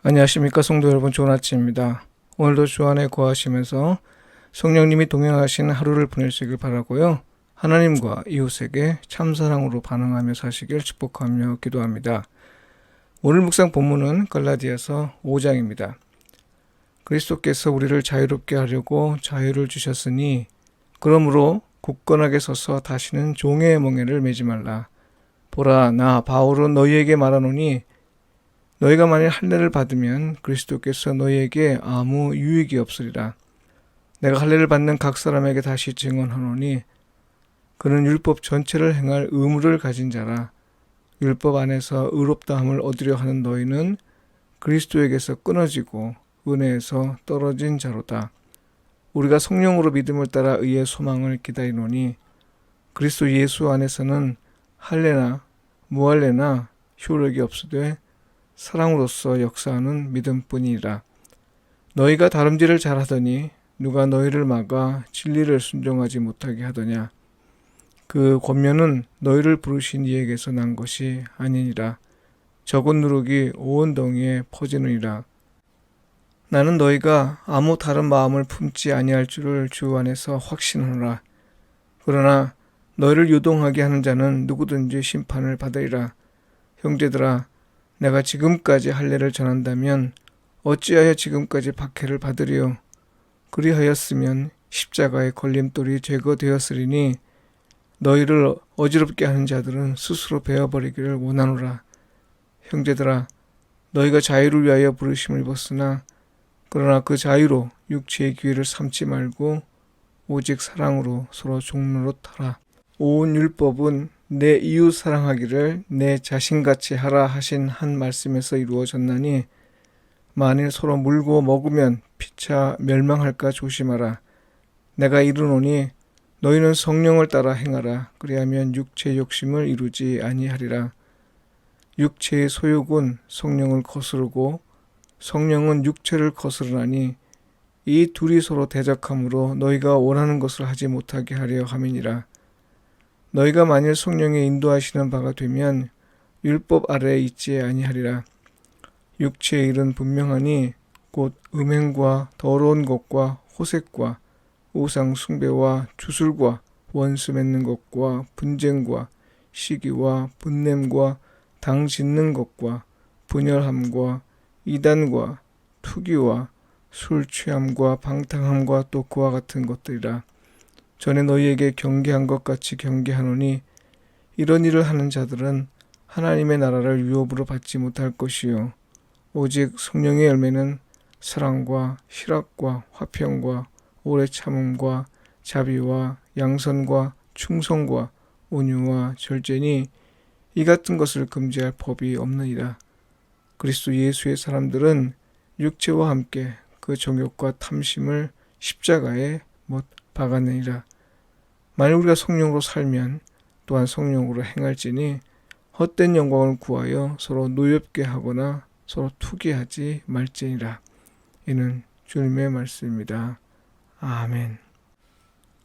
안녕하십니까 성도 여러분, 좋은 아침입니다. 오늘도 주 안에 거하시면서 성령님이 동행하시는 하루를 보내시길 바라고요. 하나님과 이웃에게 참사랑으로 반응하며 사시길 축복하며 기도합니다. 오늘 묵상 본문은 갈라디아서 5장입니다. 그리스도께서 우리를 자유롭게 하려고 자유를 주셨으니 그러므로 굳건하게 서서 다시는 종의 멍에를 매지 말라. 보라, 나 바울은 너희에게 말하노니 너희가 만일 할례를 받으면 그리스도께서 너희에게 아무 유익이 없으리라. 내가 할례를 받는 각 사람에게 다시 증언하노니 그는 율법 전체를 행할 의무를 가진 자라. 율법 안에서 의롭다함을 얻으려 하는 너희는 그리스도에게서 끊어지고 은혜에서 떨어진 자로다. 우리가 성령으로 믿음을 따라 의의 소망을 기다리노니 그리스도 예수 안에서는 할례나 무할례나 효력이 없으되 사랑으로서 역사하는 믿음뿐이라. 너희가 다름질을 잘하더니 누가 너희를 막아 진리를 순종하지 못하게 하더냐. 그 권면은 너희를 부르신 이에게서 난 것이 아니니라. 적은 누룩이 온 덩이에 퍼지느니라. 나는 너희가 아무 다른 마음을 품지 아니할 줄을 주 안에서 확신하노라. 그러나 너희를 유동하게 하는 자는 누구든지 심판을 받으리라. 형제들아, 내가 지금까지 할례를 전한다면 어찌하여 지금까지 박해를 받으리요. 그리하였으면 십자가의 걸림돌이 제거되었으리니 너희를 어지럽게 하는 자들은 스스로 베어버리기를 원하노라. 형제들아, 너희가 자유를 위하여 부르심을 입었으나 그러나 그 자유로 육체의 기회를 삼지 말고 오직 사랑으로 서로 종노릇하라. 온 율법은 내 이웃 사랑하기를 내 자신같이 하라 하신 한 말씀에서 이루어졌나니 만일 서로 물고 먹으면 피차 멸망할까 조심하라. 내가 이르노니 너희는 성령을 따라 행하라. 그리하면 육체의 욕심을 이루지 아니하리라. 육체의 소욕은 성령을 거스르고 성령은 육체를 거스르나니 이 둘이 서로 대적하므로 너희가 원하는 것을 하지 못하게 하려 함이니라. 너희가 만일 성령의 인도하시는 바가 되면 율법 아래에 있지 아니하리라. 육체의 일은 분명하니 곧 음행과 더러운 것과 호색과 우상 숭배와 주술과 원수 맺는 것과 분쟁과 시기와 분냄과 당 짓는 것과 분열함과 이단과 투기와 술 취함과 방탕함과 또 그와 같은 것들이라. 전에 너희에게 경계한 것 같이 경계하노니 이런 일을 하는 자들은 하나님의 나라를 유업으로 받지 못할 것이요 오직 성령의 열매는 사랑과 희락과 화평과 오래 참음과 자비와 양선과 충성과 온유와 절제니 이 같은 것을 금지할 법이 없느니라. 그리스도 예수의 사람들은 육체와 함께 그 정욕과 탐심을 십자가에 못 박았느니라. 만일 우리가 성령으로 살면 또한 성령으로 행할지니 헛된 영광을 구하여 서로 노엽게 하거나 서로 투기하지 말지니라. 이는 주님의 말씀입니다. 아멘.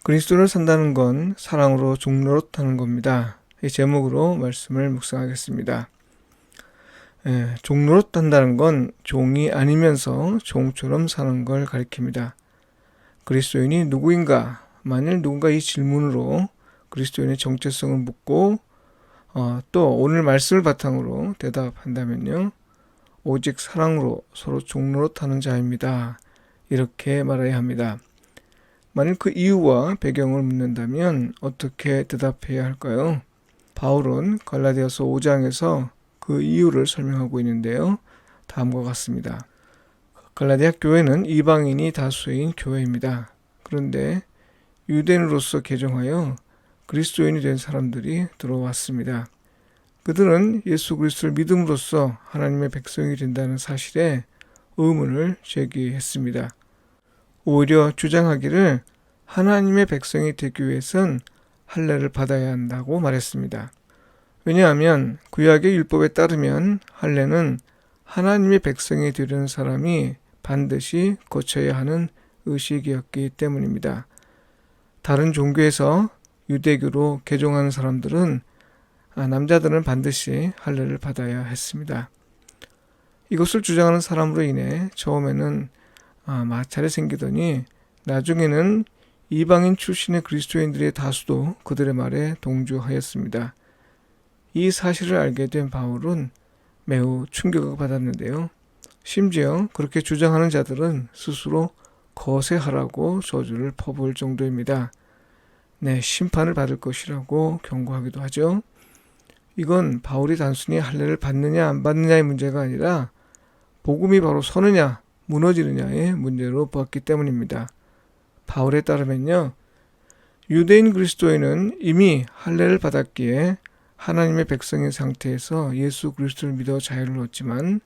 그리스도를 산다는 건 사랑으로 종노릇하는 겁니다. 이 제목으로 말씀을 묵상하겠습니다. 종노릇한다는 건 종이 아니면서 종처럼 사는 걸 가리킵니다. 그리스도인이 누구인가? 만일 누군가 이 질문으로 그리스도인의 정체성을 묻고 또 오늘 말씀을 바탕으로 대답한다면요. 오직 사랑으로 서로 종노릇하는 자입니다. 이렇게 말해야 합니다. 만일 그 이유와 배경을 묻는다면 어떻게 대답해야 할까요? 바울은 갈라디아서 5장에서 그 이유를 설명하고 있는데요. 다음과 같습니다. 갈라디아 교회는 이방인이 다수인 교회입니다. 그런데 유대인으로서 개종하여 그리스도인이 된 사람들이 들어왔습니다. 그들은 예수 그리스도를 믿음으로써 하나님의 백성이 된다는 사실에 의문을 제기했습니다. 오히려 주장하기를 하나님의 백성이 되기 위해선 할례를 받아야 한다고 말했습니다. 왜냐하면 구약의 율법에 따르면 할례는 하나님의 백성이 되려는 사람이 반드시 거쳐야 하는 의식이었기 때문입니다. 다른 종교에서 유대교로 개종하는 사람들은 남자들은 반드시 할례를 받아야 했습니다. 이것을 주장하는 사람으로 인해 처음에는 마찰이 생기더니 나중에는 이방인 출신의 그리스도인들의 다수도 그들의 말에 동조하였습니다. 이 사실을 알게 된 바울은 매우 충격을 받았는데요. 심지어 그렇게 주장하는 자들은 스스로 거세하라고 저주를 퍼부을 정도입니다. 심판을 받을 것이라고 경고하기도 하죠. 이건 바울이 단순히 할례를 받느냐 안 받느냐의 문제가 아니라 복음이 바로 서느냐 무너지느냐의 문제로 보았기 때문입니다. 바울에 따르면요, 유대인 그리스도인은 이미 할례를 받았기에 하나님의 백성인 상태에서 예수 그리스도를 믿어 자유를 얻지만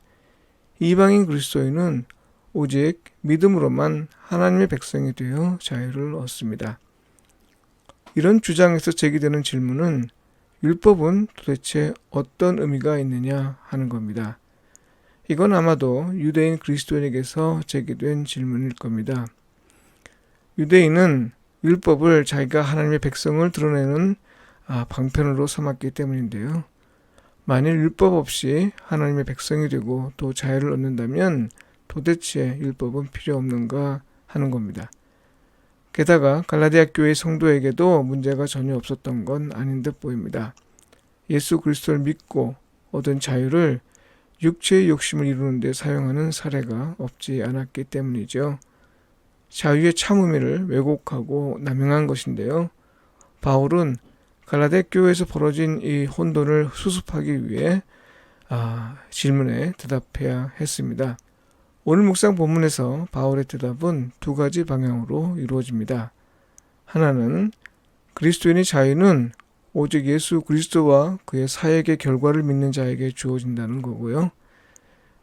이방인 그리스도인은 오직 믿음으로만 하나님의 백성이 되어 자유를 얻습니다. 이런 주장에서 제기되는 질문은 율법은 도대체 어떤 의미가 있느냐 하는 겁니다. 이건 아마도 유대인 그리스도인에게서 제기된 질문일 겁니다. 유대인은 율법을 자기가 하나님의 백성을 드러내는 방편으로 삼았기 때문인데요. 만일 율법 없이 하나님의 백성이 되고 또 자유를 얻는다면 도대체 율법은 필요 없는가 하는 겁니다. 게다가 갈라디아 교회 성도에게도 문제가 전혀 없었던 건 아닌 듯 보입니다. 예수 그리스도를 믿고 얻은 자유를 육체의 욕심을 이루는 데 사용하는 사례가 없지 않았기 때문이죠. 자유의 참 의미를 왜곡하고 남용한 것인데요. 바울은 갈라디아 교회에서 벌어진 이 혼돈을 수습하기 위해 질문에 대답해야 했습니다. 오늘 묵상 본문에서 바울의 대답은 두 가지 방향으로 이루어집니다. 하나는 그리스도인의 자유는 오직 예수 그리스도와 그의 사역의 결과를 믿는 자에게 주어진다는 거고요.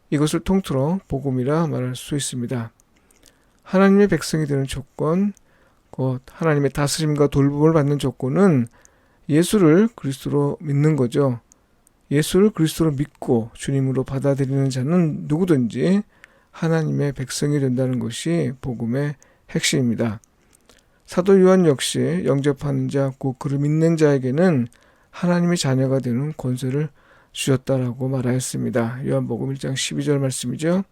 이것을 통틀어 복음이라 말할 수 있습니다. 하나님의 백성이 되는 조건, 곧 하나님의 다스림과 돌봄을 받는 조건은 예수를 그리스도로 믿는 거죠. 예수를 그리스도로 믿고 주님으로 받아들이는 자는 누구든지 하나님의 백성이 된다는 것이 복음의 핵심입니다. 사도 요한 역시 영접하는 자, 곧 그를 믿는 자에게는 하나님의 자녀가 되는 권세를 주셨다라고 말하였습니다. 요한복음 1장 12절 말씀이죠.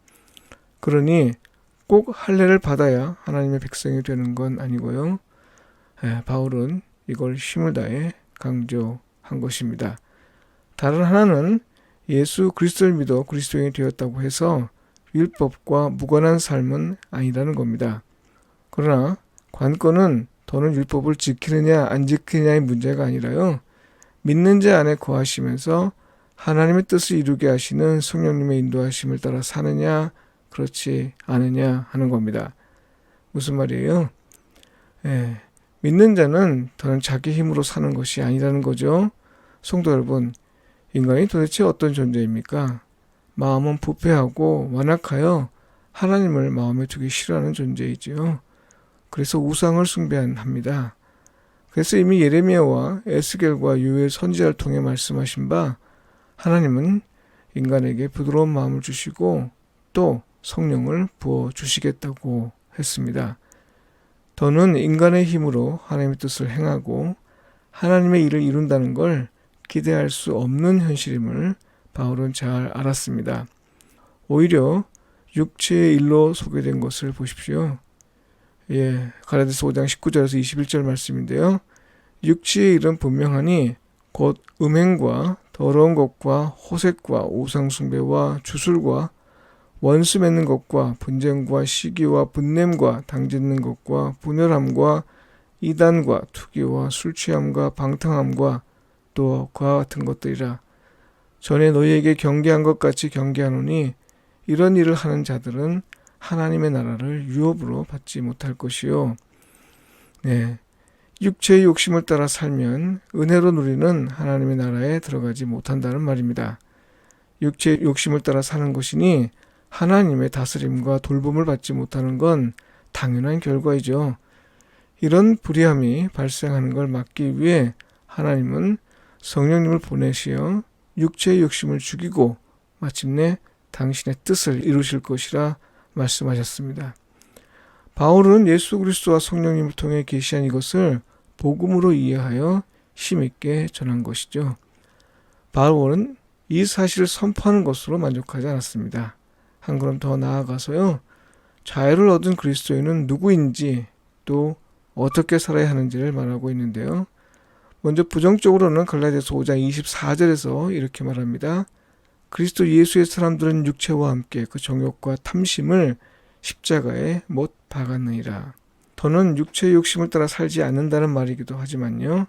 그러니 꼭 할례를 받아야 하나님의 백성이 되는 건 아니고요. 바울은 이걸 힘을 다해 강조한 것입니다. 다른 하나는 예수 그리스도를 믿어 그리스도인이 되었다고 해서 율법과 무관한 삶은 아니라는 겁니다. 그러나 관건은 더는 율법을 지키느냐 안 지키느냐의 문제가 아니라요, 믿는 자 안에 거하시면서 하나님의 뜻을 이루게 하시는 성령님의 인도하심을 따라 사느냐 그렇지 않으냐 하는 겁니다. 무슨 말이에요? 믿는 자는 더는 자기 힘으로 사는 것이 아니라는 거죠. 성도 여러분, 인간이 도대체 어떤 존재입니까? 마음은 부패하고 완악하여 하나님을 마음에 두기 싫어하는 존재이지요. 그래서 우상을 숭배합니다. 그래서 이미 예레미야와 에스겔과 요엘 선지자를 통해 말씀하신 바, 하나님은 인간에게 부드러운 마음을 주시고 또 성령을 부어주시겠다고 했습니다. 더는 인간의 힘으로 하나님의 뜻을 행하고 하나님의 일을 이룬다는 걸 기대할 수 없는 현실임을 바울은 잘 알았습니다. 오히려 육체의 일로 소개된 것을 보십시오. 갈라디아서 5장 19절에서 21절 말씀인데요. 육체의 일은 분명하니 곧 음행과 더러운 것과 호색과 우상숭배와 주술과 원수 맺는 것과 분쟁과 시기와 분냄과 당짓는 것과 분열함과 이단과 투기와 술취함과 방탕함과 또 그와 같은 것들이라. 전에 너희에게 경계한 것 같이 경계하노니 이런 일을 하는 자들은 하나님의 나라를 유업으로 받지 못할 것이요. 육체의 욕심을 따라 살면 은혜로 누리는 하나님의 나라에 들어가지 못한다는 말입니다. 육체의 욕심을 따라 사는 것이니 하나님의 다스림과 돌봄을 받지 못하는 건 당연한 결과이죠. 이런 불의함이 발생하는 걸 막기 위해 하나님은 성령님을 보내시어 육체의 욕심을 죽이고 마침내 당신의 뜻을 이루실 것이라 말씀하셨습니다. 바울은 예수 그리스도와 성령님을 통해 계시한 이것을 복음으로 이해하여 힘있게 전한 것이죠. 바울은 이 사실을 선포하는 것으로 만족하지 않았습니다. 한 걸음 더 나아가서요. 자유를 얻은 그리스도인은 누구인지 또 어떻게 살아야 하는지를 말하고 있는데요. 먼저 부정적으로는 갈라디아서 5장 24절에서 이렇게 말합니다. 그리스도 예수의 사람들은 육체와 함께 그 정욕과 탐심을 십자가에 못 박았느니라. 더는 육체의 욕심을 따라 살지 않는다는 말이기도 하지만요.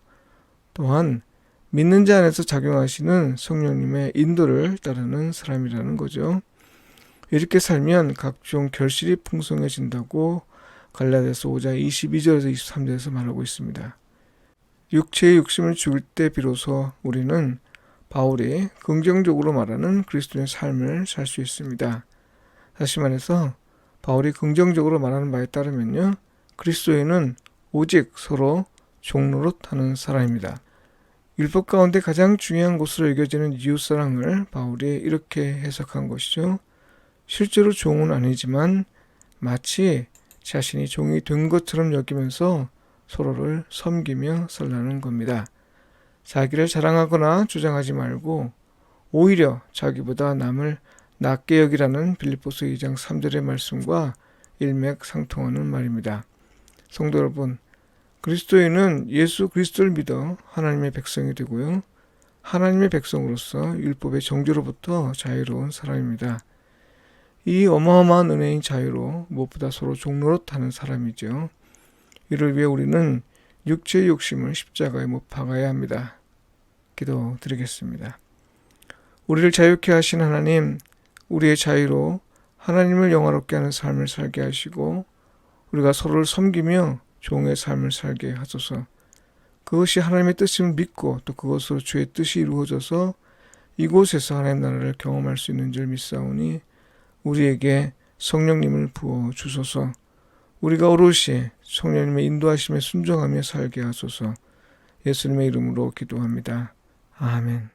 또한 믿는 자 안에서 작용하시는 성령님의 인도를 따르는 사람이라는 거죠. 이렇게 살면 각종 결실이 풍성해진다고 갈라디아서 5장 22절에서 23절에서 말하고 있습니다. 육체의 욕심을 죽일 때 비로소 우리는 바울이 긍정적으로 말하는 그리스도의 삶을 살 수 있습니다. 다시 말해서 바울이 긍정적으로 말하는 바에 따르면요. 그리스도인은 오직 서로 종노릇하는 사람입니다. 율법 가운데 가장 중요한 것으로 여겨지는 이웃사랑을 바울이 이렇게 해석한 것이죠. 실제로 종은 아니지만 마치 자신이 종이 된 것처럼 여기면서 서로를 섬기며 살라는 겁니다. 자기를 자랑하거나 주장하지 말고 오히려 자기보다 남을 낮게 여기라는 빌립보서 2장 3절의 말씀과 일맥상통하는 말입니다. 성도 여러분, 그리스도인은 예수 그리스도를 믿어 하나님의 백성이 되고요. 하나님의 백성으로서 율법의 정죄로부터 자유로운 사람입니다. 이 어마어마한 은혜인 자유로 무엇보다 서로 종노릇하는 사람이죠. 이를 위해 우리는 육체의 욕심을 십자가에 못 박아야 합니다. 기도드리겠습니다. 우리를 자유케 하신 하나님, 우리의 자유로 하나님을 영화롭게 하는 삶을 살게 하시고 우리가 서로를 섬기며 종의 삶을 살게 하소서. 그것이 하나님의 뜻임을 믿고 또 그것으로 주의 뜻이 이루어져서 이곳에서 하나님 나라를 경험할 수 있는 줄 믿사오니 우리에게 성령님을 부어 주소서. 우리가 오롯이 성령님의 인도하심에 순종하며 살게 하소서. 예수님의 이름으로 기도합니다. 아멘.